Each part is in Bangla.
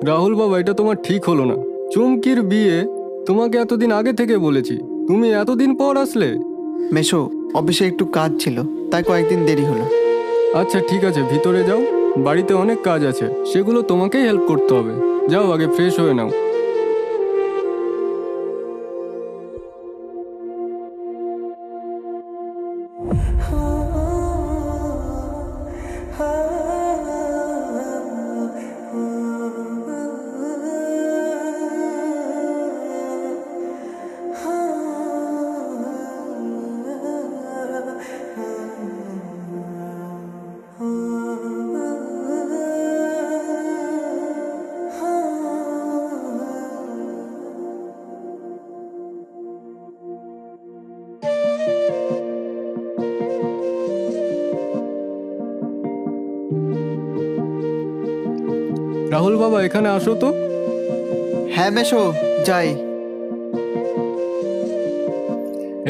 রাহুল বাবা, এটা তোমার ঠিক হলো না। চুমকির বিয়ে তোমাকে এতদিন আগে থেকে বলেছি, তুমি এতদিন পর আসলে। মেশো, অফিসে একটু কাজ ছিল, তাই কয়েকদিন দেরি হলো। আচ্ছা ঠিক আছে, ভিতরে যাও, বাড়িতে অনেক কাজ আছে, সেগুলো তোমাকেই হেল্প করতে হবে। যাও, আগে ফ্রেশ হয়ে নাও। রাহুল বাবা, এখানে আসো তো। হ্যাঁ মেশো, যাই।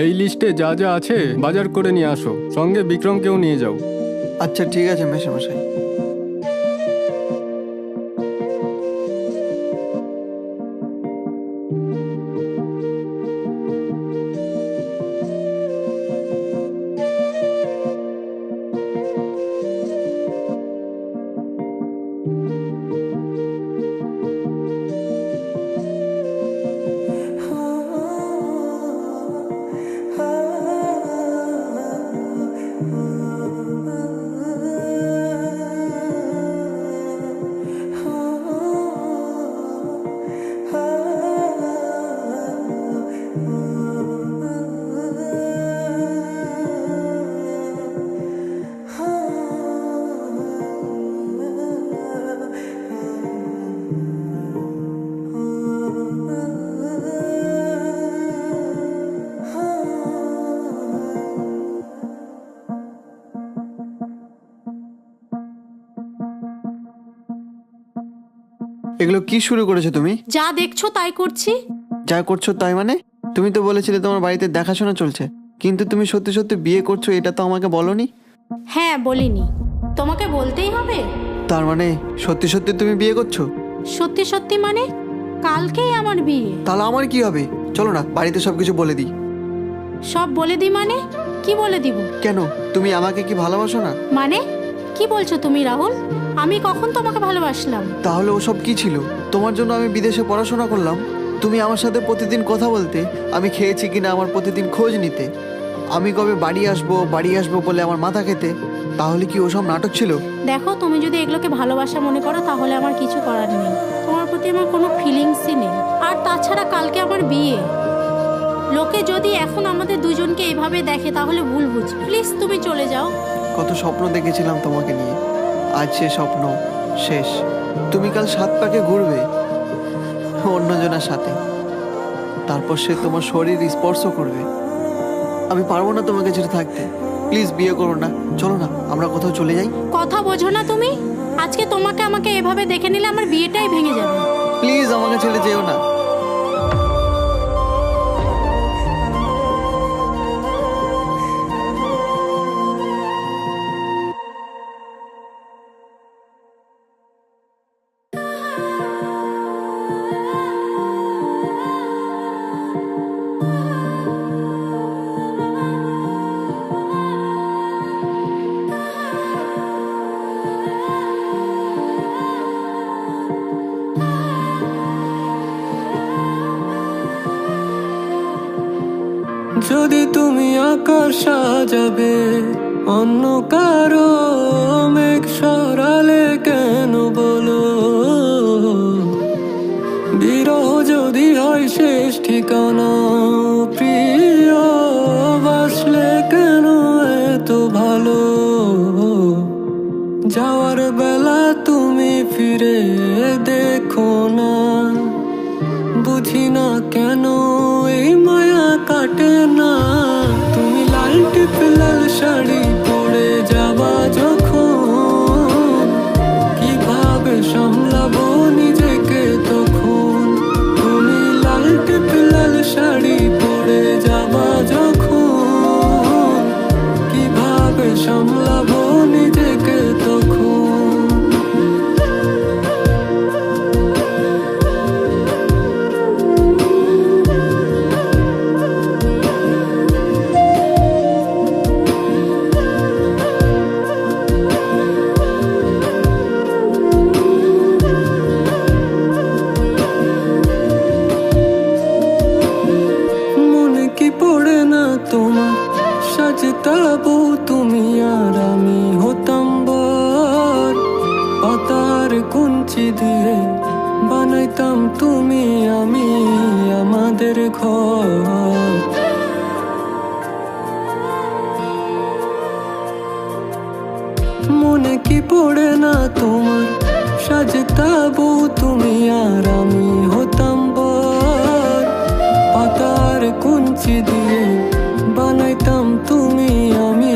এই লিস্টে যা যা আছে বাজার করে নিয়ে আসো, সঙ্গে বিক্রমকেও নিয়ে যাও। আচ্ছা ঠিক আছে মেশো মশাই। এগুলো কি শুরু করেছো তুমি? যা দেখছো তাই করছি। যা করছো তাই মানে? তুমি তো বলেছিলে তোমার বাড়িতে দেখাশোনা চলছে, কিন্তু তুমি সত্যি সত্যি বিয়ে করছো এটা তো আমাকে বলোনি। হ্যাঁ বলিনি, তোমাকে বলতেই হবে। তার মানে সত্যি সত্যি তুমি বিয়ে করছো? সত্যি সত্যি মানে কালকেই আমার বিয়ে। তাহলে আমার কি হবে? চলো না বাড়িতে সবকিছু বলে দিই। সব বলে দিই মানে কি বলে দিব? কেন, তুমি আমাকে কি ভালোবাসো না? মানে কি বলছো তুমি রাহুল? আমি কখন তোমাকে ভালোবাসলাম? তাহলে ওসব কি ছিল? তোমার জন্য আমি বিদেশে পড়াশোনা করলাম, তুমি আমার সাথে প্রতিদিন কথা বলতে, আমি খেয়েছি কিনা আমার প্রতিদিন খোঁজ নিতে, আমি কবে বাড়ি আসবো বলে আমার মাথা খেতে। তাহলে কি ওসব নাটক ছিল? দেখো, তুমি যদি এগুলোকে ভালোবাসা মনে করো তাহলে আমার কিছু করার নেই। তোমার প্রতি আমার কোনো ফিলিংসই নেই। আর তাছাড়া কালকে আমার বিয়ে, লোকে যদি এখন আমাদের দুজনকে এভাবে দেখে তাহলে ভুল বুঝবে। প্লিজ তুমি চলে যাও। কত স্বপ্ন দেখেছিলাম তোমাকে নিয়ে, আজ সে স্বপ্ন শেষ। তুমি কাল 7 পাকে ঘুরবে অন্যজনের সাথে, তারপর সে তোমার শরীর স্পর্শ করবে। আমি পারবো না তোমাকে ছেড়ে থাকতে। প্লিজ বিয়ে করো না, চলো না আমরা কোথাও চলে যাই। কথা বোঝো না তুমি? আজকে তোমাকে আমাকে এভাবে দেখে নিলে আমার বিয়েটাই ভেঙে যাবে। প্লিজ আমাকে ছেড়ে যেও না। যদি তুমি আকাশ সাজাবে অন্য কারো মেঘ সরালে কেন বলো? বিরহ যদি হয় শেষ ঠিকানা, প্রিয় বাসলে কেন এত ভালো? যাওয়ার বেলা তুমি ফিরে দেখো না, বুঝি না কেন এই মায়া কাটে না। তুমি লাল টিপ লাল শাড়ি পরে যাবা যখন, কিভাবে সামলাবো নিজেকে তখন? তুমি লাল টিপ লাল শাড়ি পরে যাবা যখন, কিভাবে সামলাবো নিজেকে তখন? কুঞ্চি দিয়ে বানাইতাম তুমি আমি আমাদের ঘর। মনে কি পড়ে না তোমার, সাজতা বউ তুমি আর আমি হতাম বর। পাতার কুঞ্চি দিয়ে বানাইতাম তুমি আমি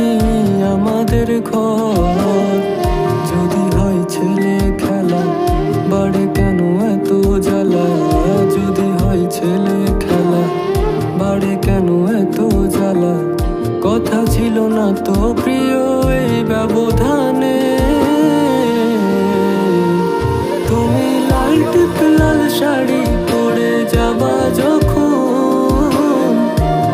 আমাদের ঘর। যদি হয় ছেলে খেলা বাড়ে কেন এত জ্বালা, যদি হয় ছেলে খেলা বাড়ে কেন এত জ্বালা। কথা ছিল না তো প্রিয় এই ব্যবধানে, তুমি লাল টিপ লাল শাড়ি পরে যাবা যখন,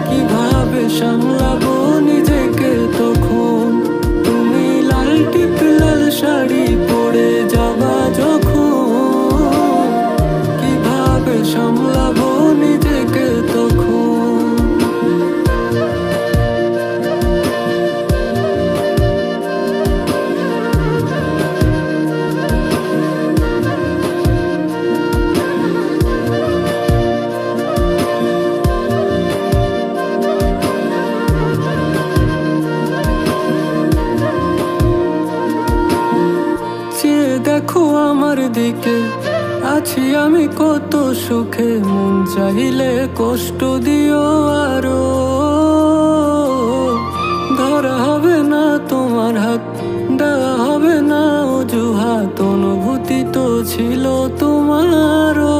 কিভাবে সামলাবো নিজেকে তখন। তুমি লাল টিপ লাল শাড়ি পরে যাবা যখন, কিভাবে সামলাবো নিজেকে তখন। দেখো আমার দিকে, আছি আমি কত সুখে। মন চাইলে কষ্ট দিও আরো, ধরা হবে না তোমার হাত, দেওয়া হবে না অজুহাত। অনুভূতি তো ছিল তোমারও।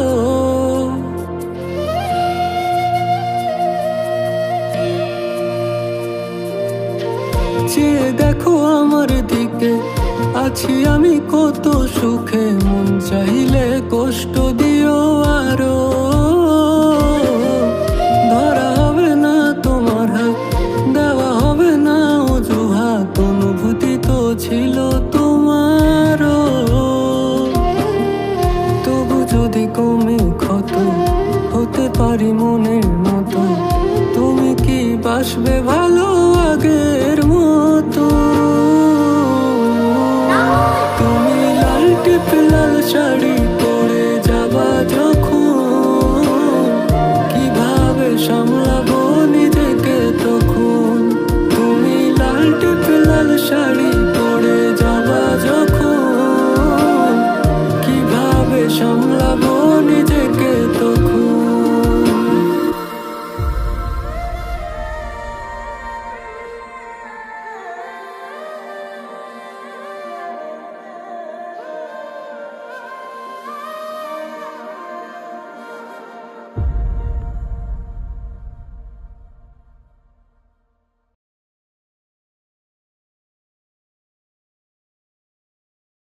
চেয়ে দেখো আমার দিকে, আছি আমি কত সুখে। মন চাইলে কষ্ট দিও আরো।